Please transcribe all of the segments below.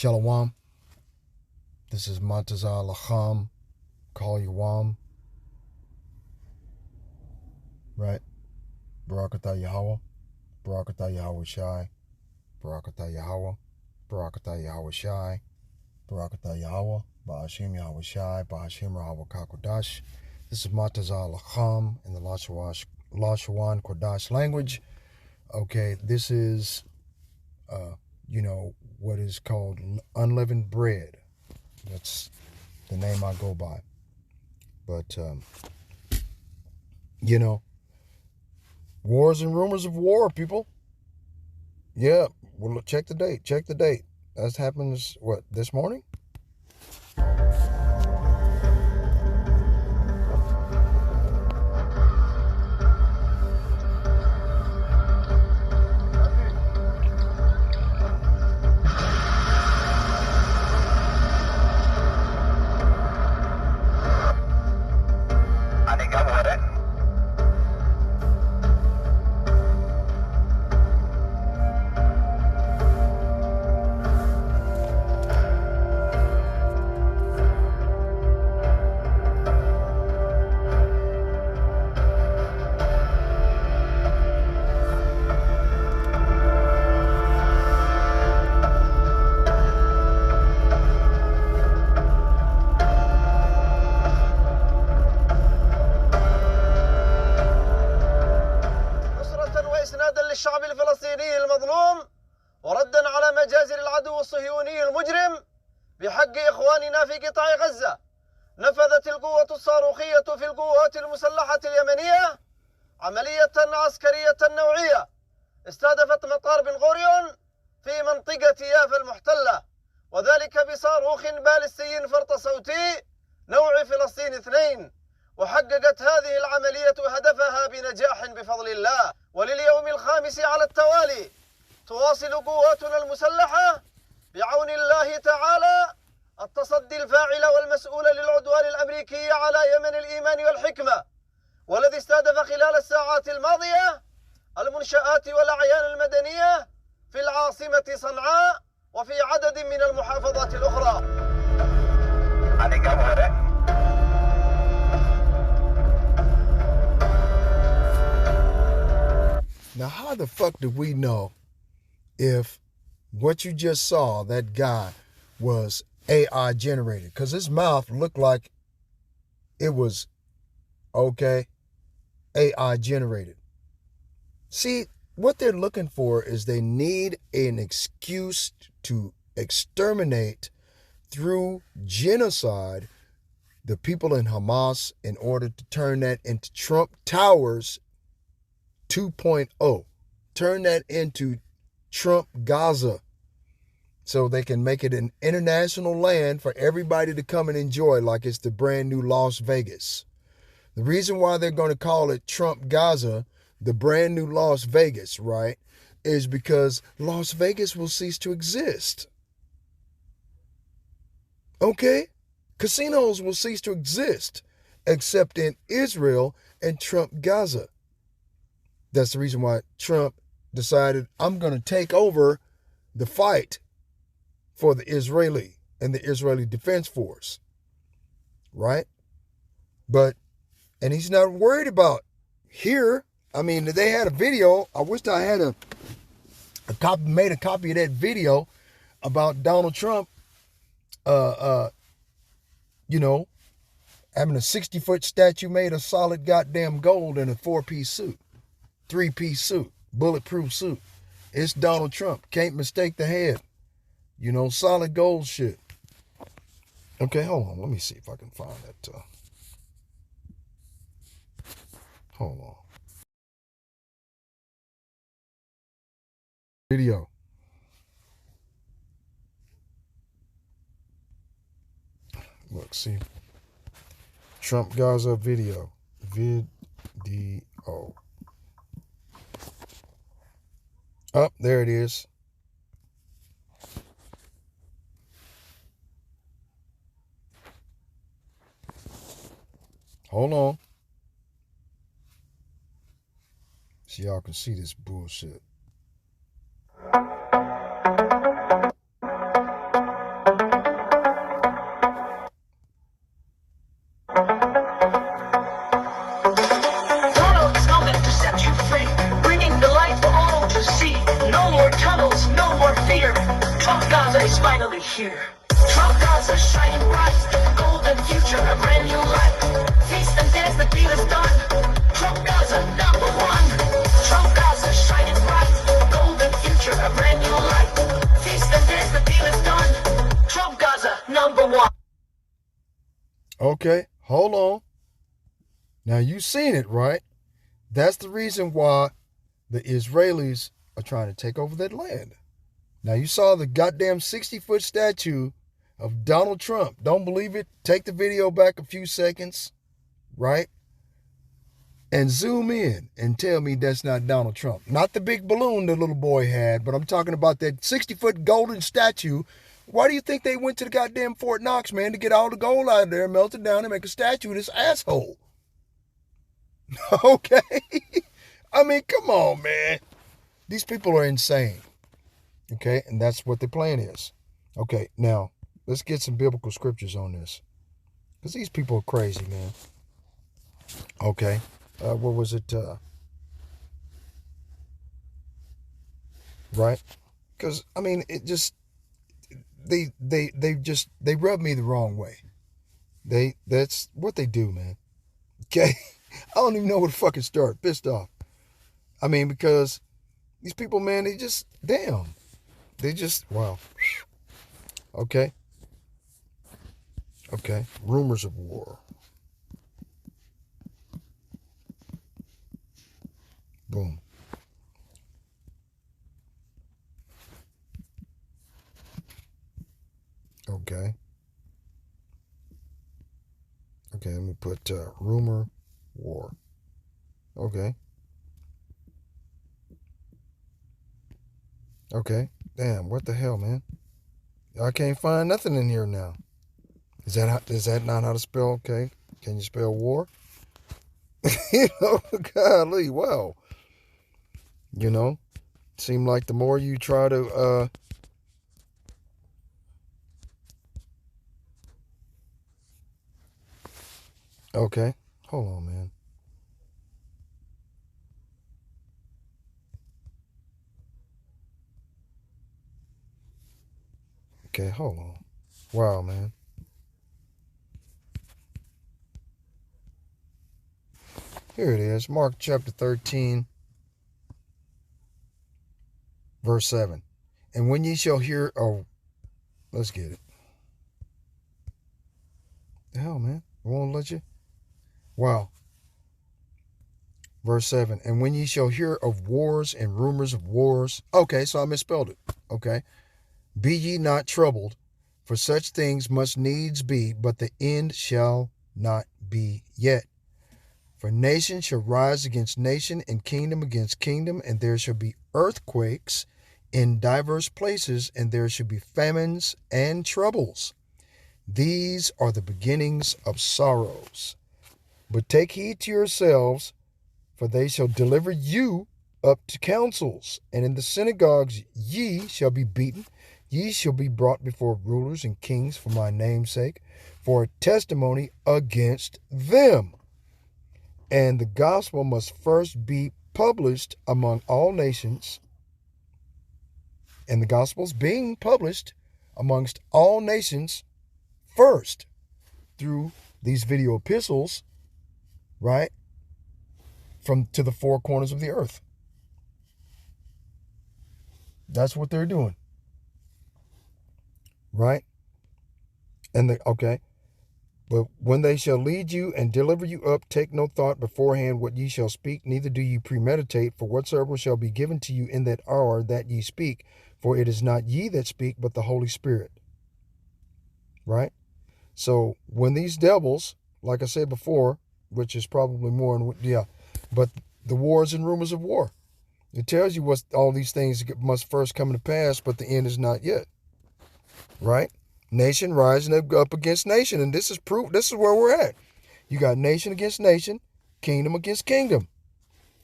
Shalom. This is Matazah Lacham. Call you Wam. Right? Barakatah Yahweh. Barakatah Yahweh Shai. Barakatah Yahweh. Barakatah Yahweh Shai. Barakatah Yahweh. Ba'ashim Yahweh Shai. Ba'ashim Yahweh Kakodash. This is Matazah Lacham in the Lashawan Kodash language. Okay, this is, what is called unleavened bread. That's the name I go by. But, wars and rumors of war, people. Yeah, well, check the date. That happens, this morning? للشعب الفلسطيني المظلوم وردا على مجازر العدو الصهيوني المجرم بحق إخواننا في قطاع غزة. نفذت القوة الصاروخية في القوات المسلحة اليمنية عملية عسكرية نوعية استهدفت مطار بن غوريون في منطقة يافا المحتلة، وذلك بصاروخ باليستي فرط صوتي نوع فلسطين 2. وحققت هذه العملية هدفها بنجاح بفضل الله. ولليوم الخامس على التوالي تواصل قواتنا المسلحة بعون الله تعالى التصدي الفاعل والمسؤول للعدوان الأمريكي على يمن الإيمان والحكمة، والذي استهدف خلال الساعات الماضية المنشآت والأعيان المدنية في العاصمة صنعاء وفي عدد من المحافظات الأخرى. Now, how the fuck do we know if what you just saw, that guy, was AI generated? Because his mouth looked like it was, AI generated. See, what they're looking for is they need an excuse to exterminate through genocide the people in Hamas in order to turn that into Trump Towers 2.0. Turn that into Trump Gaza so they can make it an international land for everybody to come and enjoy like it's the brand new Las Vegas. The reason why they're going to call it Trump Gaza, the brand new Las Vegas, right, is because Las Vegas will cease to exist. Okay? Casinos will cease to exist except in Israel and Trump Gaza. That's the reason why Trump decided, I'm going to take over the fight for the Israeli and the Israeli Defense Force. Right? And he's not worried about here. I mean, they had a video. I wish I had made a copy of that video about Donald Trump, having a 60-foot statue made of solid goddamn gold in a 4-piece suit. 3-piece suit, bulletproof suit. It's Donald Trump. Can't mistake the head. Solid gold shit. Okay, hold on. Let me see if I can find that. Hold on. Video. Look, see. Trump Gaza video. Video. Oh, there it is. Hold on. So y'all can see this bullshit. Gaza is finally here. Trump Gaza shining bright, golden future, a brand new life. Feast and dance, the deal is done. Trump Gaza #1. Trump Gaza shining bright, golden future, a brand new life. Feast and dance, the deal is done. Trump Gaza #1. Okay, hold on. Now you seen it, right? That's the reason why the Israelis are trying to take over that land. Now you saw the goddamn 60-foot statue of Donald Trump. Don't believe it? Take the video back a few seconds, right? And zoom in and tell me that's not Donald Trump. Not the big balloon the little boy had, but I'm talking about that 60-foot golden statue. Why do you think they went to the goddamn Fort Knox, man, to get all the gold out of there, melt it down, and make a statue of this asshole? Okay? I mean, come on, man. These people are insane. Okay? And that's what the plan is. Okay, now, let's get some biblical scriptures on this. Because these people are crazy, man. Okay. What was it? Right? Because, I mean, it just... They rub me the wrong way. That's what they do, man. Okay? I don't even know where to fucking start. Pissed off. I mean, because these people, man, they just, damn. They just, wow. Okay. Okay. Rumors of war. Boom. Okay. Okay, let me put rumor war. Okay. Okay. Damn, what the hell, man? I can't find nothing in here now. Is that not how to spell? Okay. Can you spell war? You know, golly, wow. You know, seem like the more you try to okay. Hold on, man. Okay, hold on. Wow, man. Here it is. Mark chapter 13, verse 7. And when ye shall hear, oh, let's get it. The hell, man? I won't let you. Wow. Verse 7. And when ye shall hear of wars and rumors of wars. Okay, so I misspelled it. Okay. Be ye not troubled, for such things must needs be, but the end shall not be yet. For nation shall rise against nation, and kingdom against kingdom, and there shall be earthquakes in divers places, and there shall be famines and troubles. These are the beginnings of sorrows. But take heed to yourselves, for they shall deliver you up to councils, and in the synagogues ye shall be beaten. Ye shall be brought before rulers and kings for my name's sake, for a testimony against them. And the gospel must first be published among all nations. And the gospel's being published amongst all nations first through these video epistles, right? To the four corners of the earth. That's what they're doing. Right? Okay. But when they shall lead you and deliver you up, take no thought beforehand what ye shall speak, neither do ye premeditate, for whatsoever shall be given to you in that hour that ye speak, for it is not ye that speak, but the Holy Spirit. Right? So when these devils, like I said before, which is probably more, but the wars and rumors of war, it tells you what all these things must first come to pass, but the end is not yet. Right? Nation rising up against nation. And this is proof. This is where we're at. You got nation against nation, kingdom against kingdom.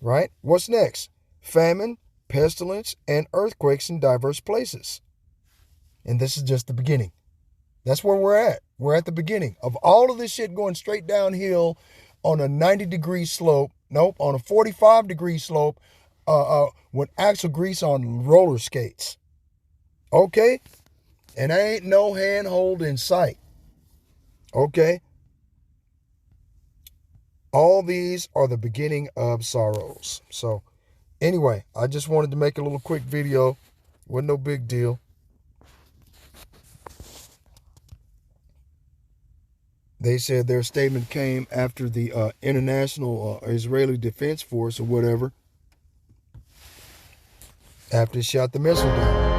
Right? What's next? Famine, pestilence, and earthquakes in diverse places. And this is just the beginning. That's where we're at. We're at the beginning of all of this shit going straight downhill on a 90-degree slope. Nope, on a 45-degree slope with axle grease on roller skates. Okay? And ain't no handhold in sight. Okay? All these are the beginning of sorrows. So, anyway, I just wanted to make a little quick video. Wasn't no big deal. They said their statement came after the International Israeli Defense Force or whatever, after it shot the missile down.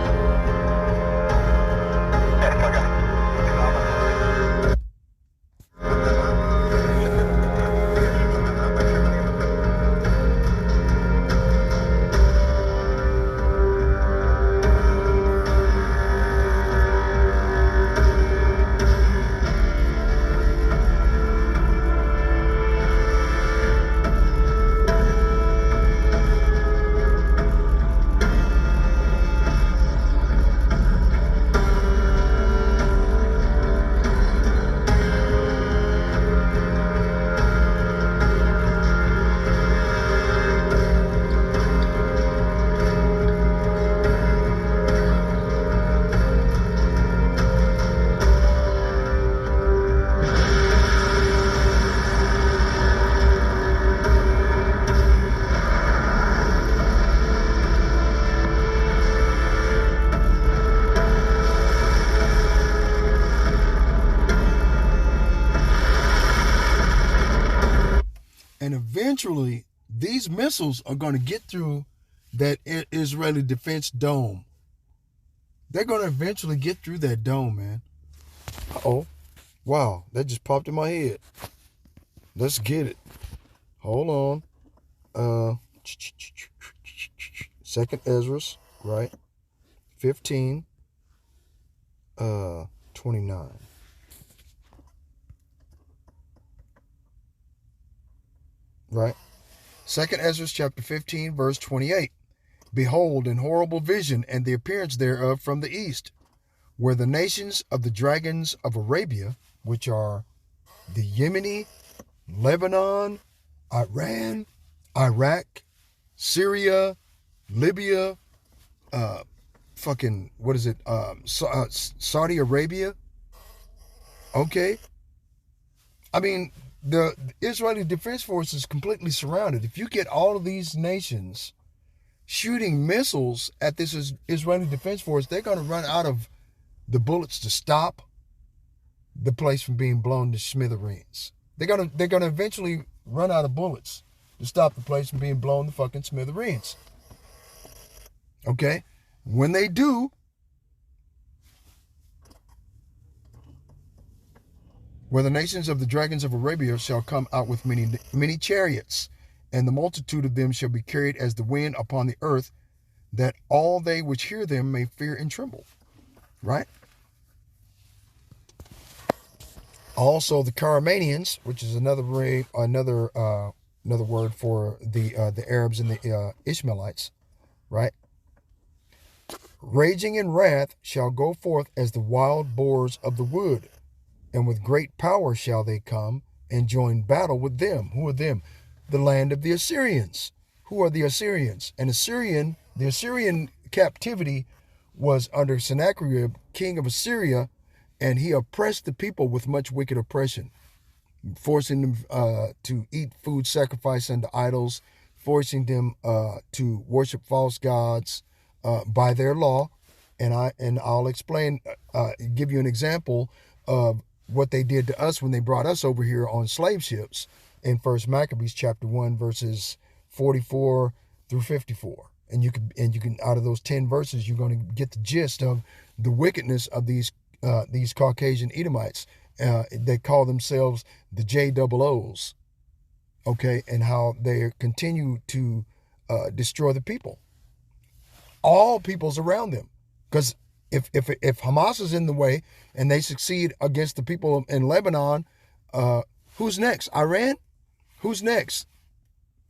And eventually, these missiles are going to get through that Israeli defense dome. They're going to eventually get through that dome, man. Uh-oh. Wow, that just popped in my head. Let's get it. Hold on. Second Ezra, right? 15, 29. Right? Second Ezra chapter 15, verse 28. Behold, an horrible vision, and the appearance thereof from the east, where the nations of the dragons of Arabia, which are the Yemeni, Lebanon, Iran, Iraq, Syria, Libya, Saudi Arabia. Okay. I mean, the Israeli Defense Force is completely surrounded. If you get all of these nations shooting missiles at this Israeli Defense Force, they're going to run out of the bullets to stop the place from being blown to smithereens. They're gonna eventually run out of bullets to stop the place from being blown to fucking smithereens. Okay? When they do, where the nations of the dragons of Arabia shall come out with many chariots, and the multitude of them shall be carried as the wind upon the earth, that all they which hear them may fear and tremble. Right? Also, the Caramanians, which is another word for the Arabs and the Ishmaelites, right? Raging in wrath shall go forth as the wild boars of the wood, and with great power shall they come and join battle with them. Who are them? The land of the Assyrians. Who are the Assyrians? The Assyrian captivity was under Sennacherib, king of Assyria, and he oppressed the people with much wicked oppression, forcing them to eat food sacrificed unto idols, forcing them to worship false gods by their law. And I'll explain, give you an example of what they did to us when they brought us over here on slave ships in 1 Maccabees chapter 1, verses 44 through 54. And you can out of those 10 verses, you're going to get the gist of the wickedness of these Caucasian Edomites. They call themselves the JOOs, okay, and how they continue to destroy the people, all peoples around them. Because if Hamas is in the way and they succeed against the people in Lebanon, who's next? Iran? Who's next?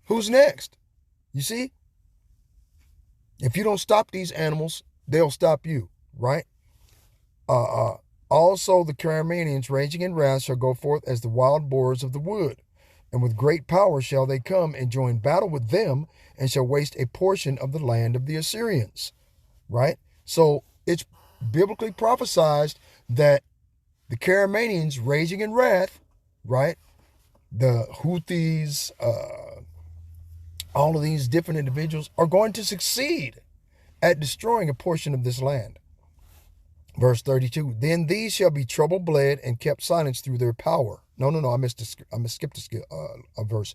Who's next? You see? If you don't stop these animals, they'll stop you, right? Also the Caramanians, raging in wrath, shall go forth as the wild boars of the wood, and with great power shall they come and join battle with them, and shall waste a portion of the land of the Assyrians. Right? So it's biblically prophesied that the Caramanians raging in wrath, right? The Houthis, all of these different individuals are going to succeed at destroying a portion of this land. Verse 32, then these shall be troubled, bled, and kept silence through their power. No, I skipped a verse.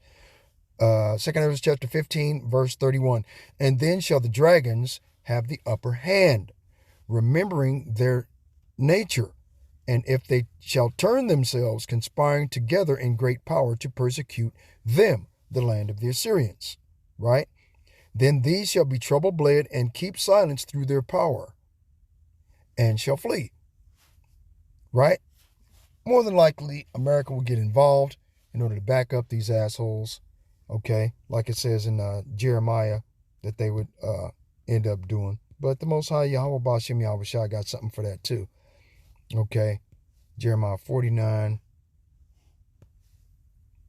2nd Ezra chapter 15, verse 31. And then shall the dragons have the upper hand, remembering their nature. And if they shall turn themselves, conspiring together in great power to persecute them, the land of the Assyrians. Right? Then these shall be troubled, bled, and keep silence through their power, and shall flee. Right? More than likely, America will get involved in order to back up these assholes. Okay? Like it says in Jeremiah that they would end up doing. But the Most High Yahweh Ba'ashem Yahweh Shai got something for that too. Okay? Jeremiah 49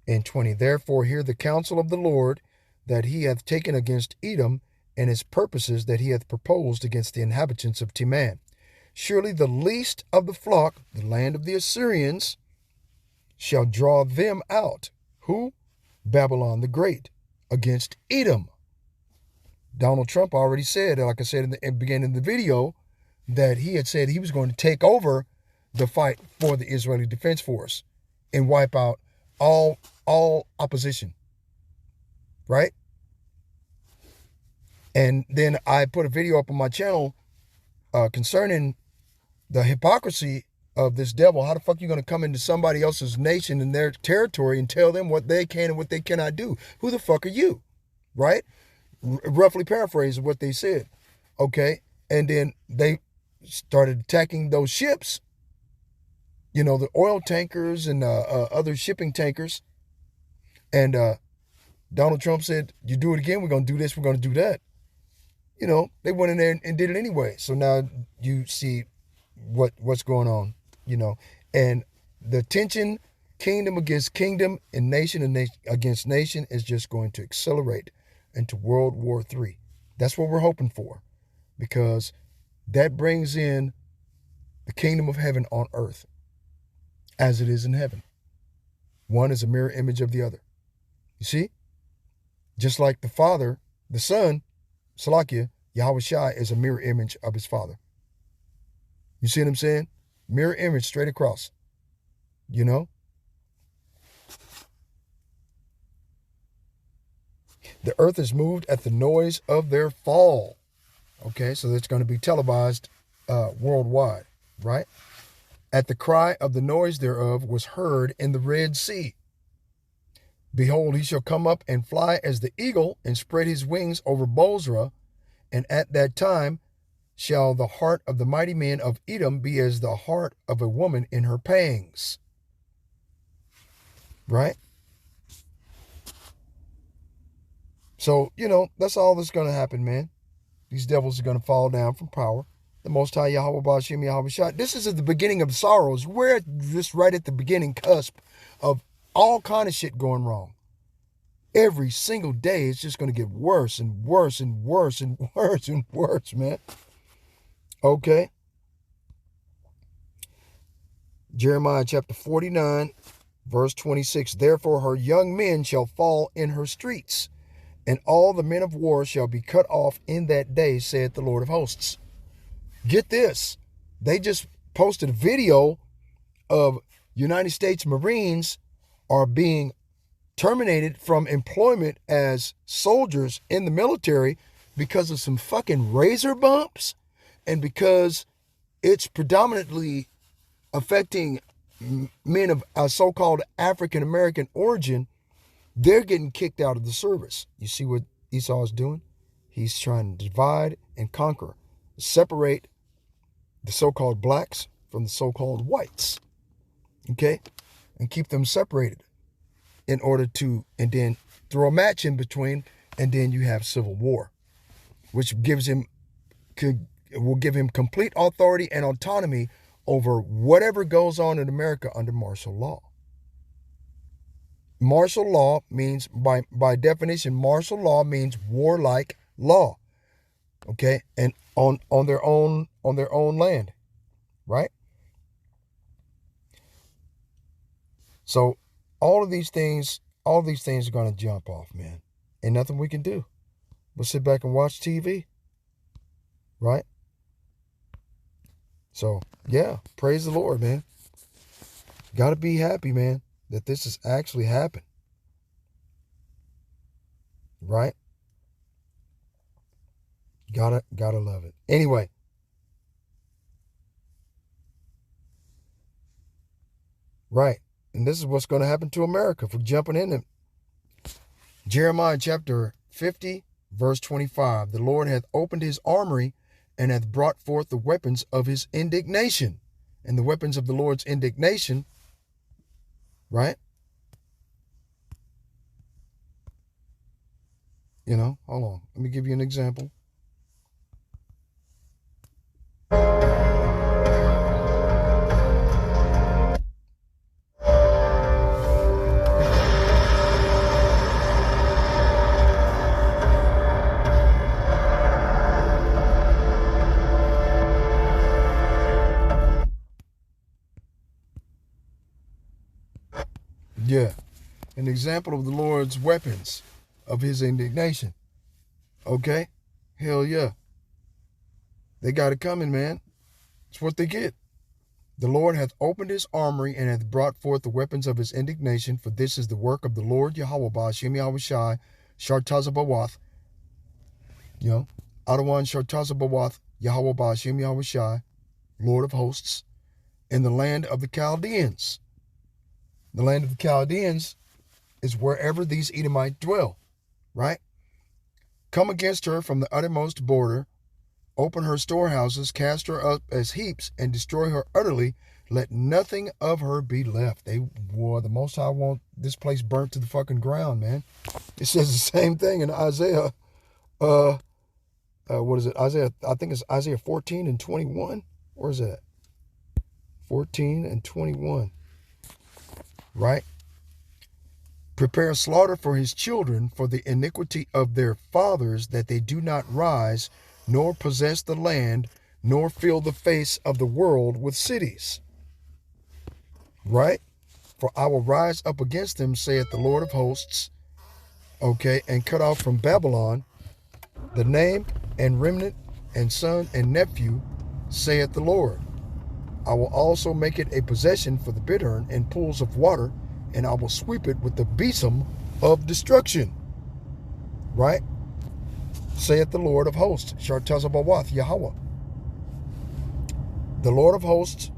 and 20. Therefore hear the counsel of the Lord that he hath taken against Edom, and his purposes that he hath proposed against the inhabitants of Teman. Surely the least of the flock, the land of the Assyrians, shall draw them out. Who? Babylon the Great, against Edom. Donald Trump already said, like I said in the beginning of the video, that he had said he was going to take over the fight for the Israeli Defense Force and wipe out all opposition. Right? And then I put a video up on my channel concerning the hypocrisy of this devil. How the fuck are you going to come into somebody else's nation and their territory and tell them what they can and what they cannot do? Who the fuck are you? Right? Roughly paraphrase what they said. Okay? And then they started attacking those ships. You know, the oil tankers and other shipping tankers. And Donald Trump said, you do it again, we're going to do this, we're going to do that. You know, they went in there and did it anyway. So now you see what's going on, you know. And the tension, kingdom against kingdom and nation against nation is just going to accelerate into World War III. That's what we're hoping for, because that brings in the kingdom of heaven on earth as it is in heaven. One is a mirror image of the other. You see? Just like the Father, the Son, Salakia, Yahweh Shai, is a mirror image of his Father. You see what I'm saying? Mirror image straight across. You know? The earth is moved at the noise of their fall. Okay, so that's going to be televised worldwide, right? At the cry of the noise thereof was heard in the Red Sea. Behold, he shall come up and fly as the eagle and spread his wings over Bozrah. And at that time shall the heart of the mighty men of Edom be as the heart of a woman in her pangs. Right? So, you know, that's all that's going to happen, man. These devils are going to fall down from power. The Most High Yahweh Ba'ashem Yahweh Shai. This is at the beginning of sorrows. We're just right at the beginning cusp of all kind of shit going wrong. Every single day, it's just going to get worse and worse and worse and worse and worse, man. Okay. Jeremiah chapter 49, verse 26. Therefore her young men shall fall in her streets, and all the men of war shall be cut off in that day, saith the Lord of hosts. Get this. They just posted a video of United States Marines are being terminated from employment as soldiers in the military because of some fucking razor bumps, and because it's predominantly affecting men of so-called African American origin. They're getting kicked out of the service. You see what Esau is doing? He's trying to divide and conquer, separate the so-called blacks from the so-called whites, okay, and keep them separated in order to, and then throw a match in between, and then you have civil war, which will give him complete authority and autonomy over whatever goes on in America under martial law. Martial law means, by definition, martial law means warlike law. Okay, and on their own on their own land, right? So all of these things are going to jump off, man. Ain't nothing we can do. We'll sit back and watch TV, right? So, yeah, praise the Lord, man. Got to be happy, man, that this has actually happened, right? Gotta love it. Anyway, right, and this is what's going to happen to America for jumping in. Jeremiah chapter 50, verse 25. The Lord hath opened his armory and hath brought forth the weapons of his indignation. And the weapons of the Lord's indignation, right? You know, hold on. Let me give you an example. Yeah, an example of the Lord's weapons of his indignation. Okay? Hell yeah. They got it coming, man. It's what they get. The Lord hath opened his armory and hath brought forth the weapons of his indignation, for this is the work of the Lord Yahweh Ba'ashem Yahushai, Shartazabawath. You know, Adawan Shartazabawath, Yahweh Ba'ashem Yahushai, Lord of hosts, in the land of the Chaldeans. The land of the Chaldeans is wherever these Edomites dwell, right? Come against her from the uttermost border, open her storehouses, cast her up as heaps, and destroy her utterly. Let nothing of her be left. The Most High want this place burnt to the fucking ground, man. It says the same thing in Isaiah. What is it? Isaiah, I think it's Isaiah 14 and 21. Where is that? 14 and 21. Right? Prepare slaughter for his children for the iniquity of their fathers, that they do not rise, nor possess the land, nor fill the face of the world with cities. Right? For I will rise up against them, saith the Lord of hosts, okay, and cut off from Babylon the name and remnant and son and nephew, saith the Lord. I will also make it a possession for the bittern and pools of water, and I will sweep it with the besom of destruction. Right? Saith the Lord of hosts, Shartazabawath Yahweh. The Lord of hosts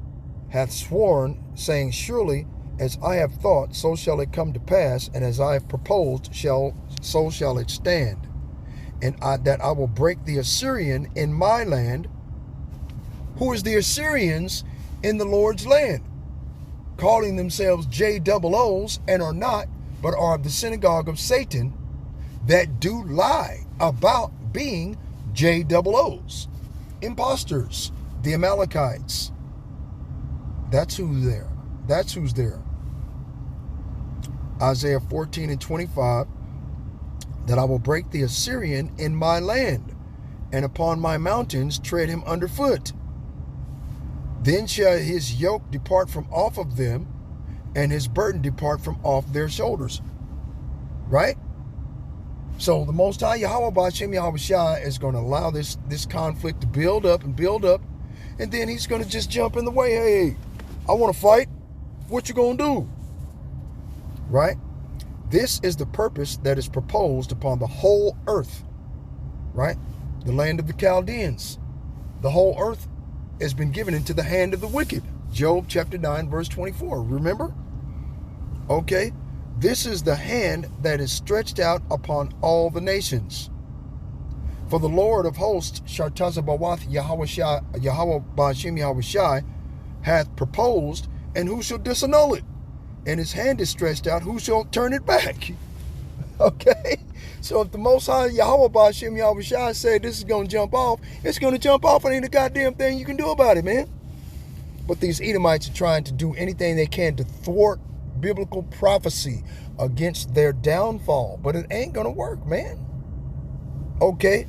hath sworn, saying, surely as I have thought, so shall it come to pass, and as I have proposed, so shall it stand. And that I will break the Assyrian in my land. Who is the Assyrians in the Lord's land? Calling themselves JOOs, and are not, but are of the synagogue of Satan, that do lie about being JOOs. Imposters, the Amalekites. That's who's there. That's who's there. Isaiah 14 and 25. That I will break the Assyrian in my land, and upon my mountains tread him underfoot. Then shall his yoke depart from off of them, and his burden depart from off their shoulders. Right? So the Most High Yahweh Ba'ashem Yahushai is going to allow this conflict to build up, and then he's going to just jump in the way. Hey, I want to fight. What you going to do? Right? This is the purpose that is proposed upon the whole earth, right? The land of the Chaldeans. The whole earth has been given into the hand of the wicked. Job chapter 9, verse 24. Remember? Okay. This is the hand that is stretched out upon all the nations. For the Lord of hosts, Shartazabawath Yahweh Ba'ashem Yahushai, hath proposed, and who shall disannul it? And his hand is stretched out, who shall turn it back? Okay? So if the Most High Yahweh Ba'ashem Yahushai said this is going to jump off, it's going to jump off, and ain't a goddamn thing you can do about it, man. But these Edomites are trying to do anything they can to thwart biblical prophecy against their downfall. But it ain't going to work, man. Okay?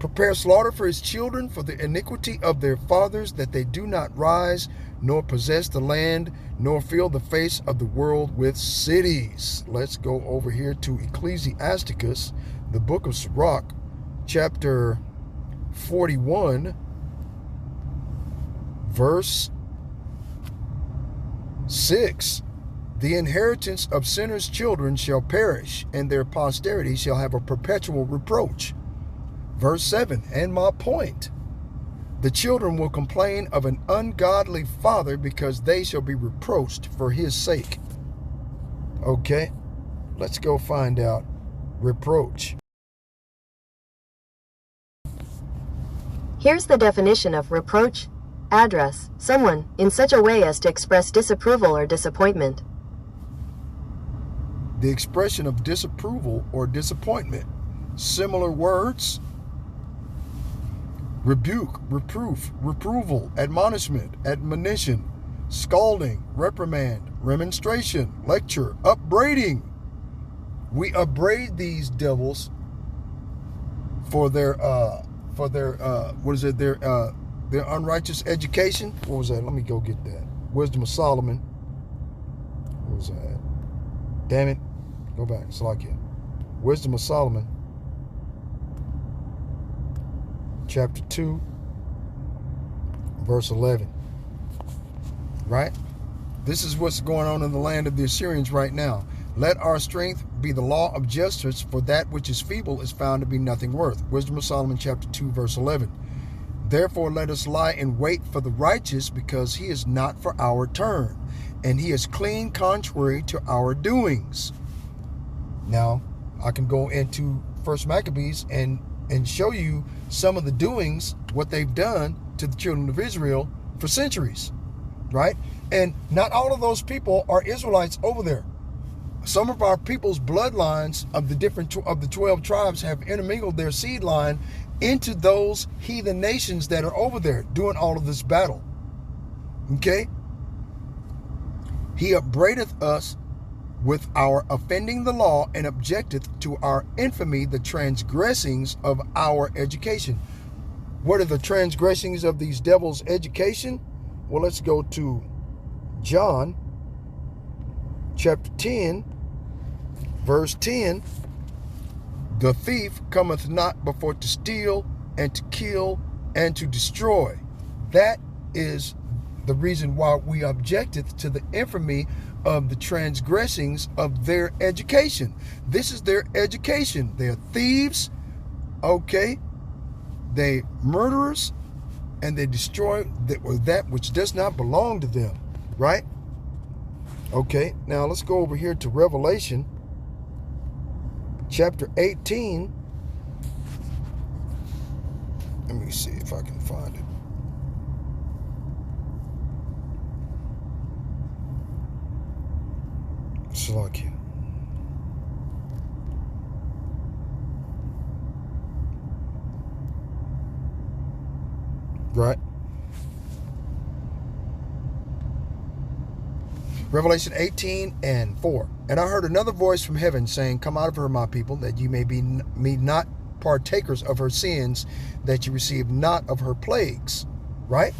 prepare slaughter for his children for the iniquity of their fathers, that they do not rise, nor possess the land, nor fill the face of the world with cities. Let's go over here to Ecclesiasticus, the book of Sirach, chapter 41, verse 6. The inheritance of sinners' children shall perish, and their posterity shall have a perpetual reproach. Verse 7, and my point, the children will complain of an ungodly father, because they shall be reproached for his sake. Okay, let's go find out reproach. Here's the definition of reproach. Address someone in such a way as to express disapproval or disappointment. The expression of disapproval or disappointment. Similar words: rebuke, reproof, reproval, admonishment, admonition, scalding, reprimand, remonstration, lecture, upbraiding. We upbraid these devils for their their unrighteous education. What was that? Let me go get that. Wisdom of Solomon. What was that? Damn it. Go back. It's like it. Wisdom of Solomon, chapter 2, verse 11. Right? This is what's going on in the land of the Assyrians right now. Let our strength be the law of justice, for that which is feeble is found to be nothing worth. Wisdom of Solomon, chapter 2, verse 11. Therefore let us lie in wait for the righteous, because he is not for our turn, and he is clean contrary to our doings. Now, I can go into First Maccabees and show you some of the doings, what they've done to the children of Israel for centuries, right? And not all of those people are Israelites over there. Some of our people's bloodlines of the 12 tribes have intermingled their seed line into those heathen nations that are over there doing all of this battle. Okay? He upbraideth us with our offending the law, and objecteth to our infamy the transgressings of our education. What are the transgressings of these devils' education? Well, let's go to John chapter 10, verse 10. The thief cometh not before to steal and to kill and to destroy. That is the reason why we objecteth to the infamy of the transgressings of their education. This is their education. They're thieves, okay? They murderers, and they destroy that which does not belong to them, right? Okay, now let's go over here to Revelation chapter 18. Let me see if I can find it. Slovakia. Right? Revelation 18 and 4. And I heard another voice from heaven saying, Come out of her, my people, that you may be not partakers of her sins, that you receive not of her plagues. Right?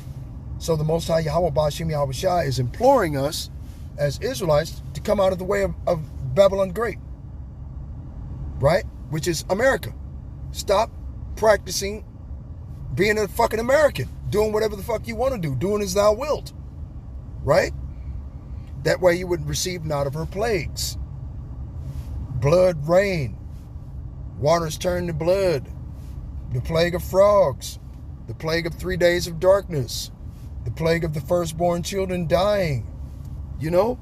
So the Most High Yahweh Ba'ashem Yahweh Shai is imploring us as Israelites to come out of the way of Babylon Great, right? Which is America. Stop practicing being a fucking American, doing whatever the fuck you want to do, doing as thou wilt, right? That way you would receive not of her plagues. Blood rain, waters turn to blood, the plague of frogs, the plague of 3 days of darkness, the plague of the firstborn children dying. You know,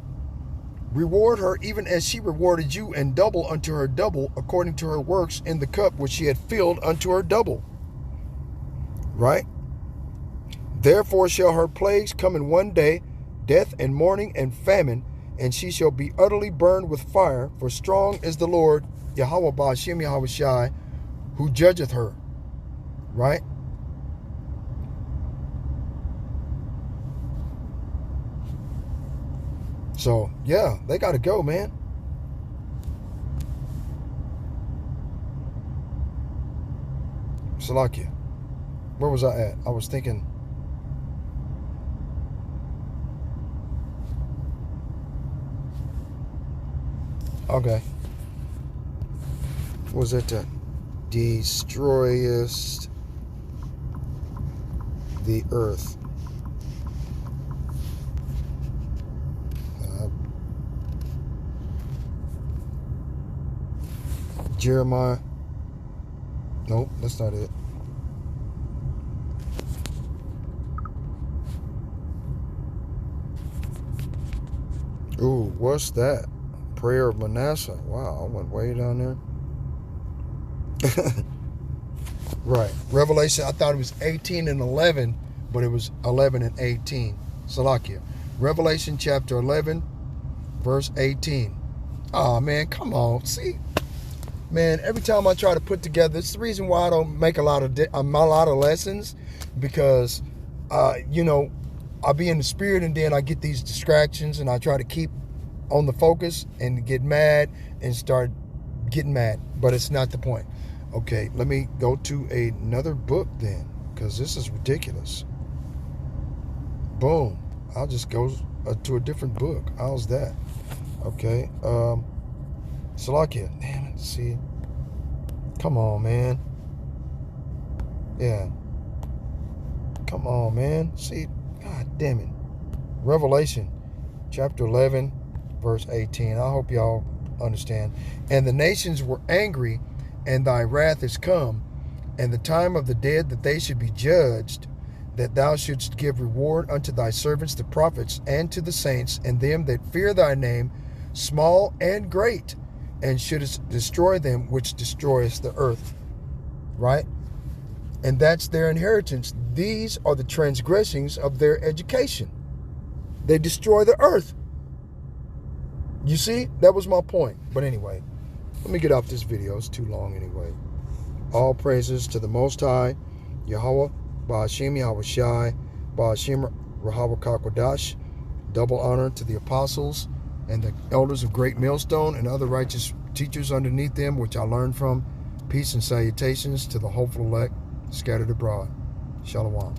reward her even as she rewarded you, and double unto her double according to her works in the cup which she had filled unto her double. Right? Therefore shall her plagues come in one day, death and mourning and famine, and she shall be utterly burned with fire, for strong is the Lord Yahweh Ba'ashem Yahweh Shai, who judgeth her. Right? So, yeah, they got to go, man. Salakia. Where was I at? I was thinking. Okay. Was it destroyest the earth? Jeremiah. Nope, that's not it. Ooh, what's that? Prayer of Manasseh. Wow, I went way down there. Right. Revelation, I thought it was 18 and 11, but it was 11 and 18. Salakia. Revelation chapter 11, verse 18. Oh, man, come on. See? Man, every time I try to put together, it's the reason why I don't make a lot of lessons, because, you know, I'll be in the spirit and then I get these distractions and I try to keep on the focus and get mad and start getting mad. But it's not the point. Okay, let me go to another book then, because this is ridiculous. Boom. I'll just go to a different book. How's that? Okay. Salakia. Damn it. See. Come on, man. Yeah. Come on, man. See. God damn it. Revelation chapter 11, verse 18. I hope y'all understand. And the nations were angry, and thy wrath is come, and the time of the dead that they should be judged, that thou shouldst give reward unto thy servants the prophets, and to the saints, and them that fear thy name, small and great, and shouldst destroy them which destroyest the earth. Right? And that's their inheritance. These are the transgressions of their education. They destroy the earth. You see? That was my point. But anyway, let me get off this video. It's too long anyway. All praises to the Most High, Yahweh, Ba'ashem Yahweh Shai, Ba'ashem Rahawah Kakodash. Double honor to the apostles and the elders of Great Millstone and other righteous teachers underneath them, which I learned from. Peace and salutations to the hopeful elect scattered abroad. Shalom.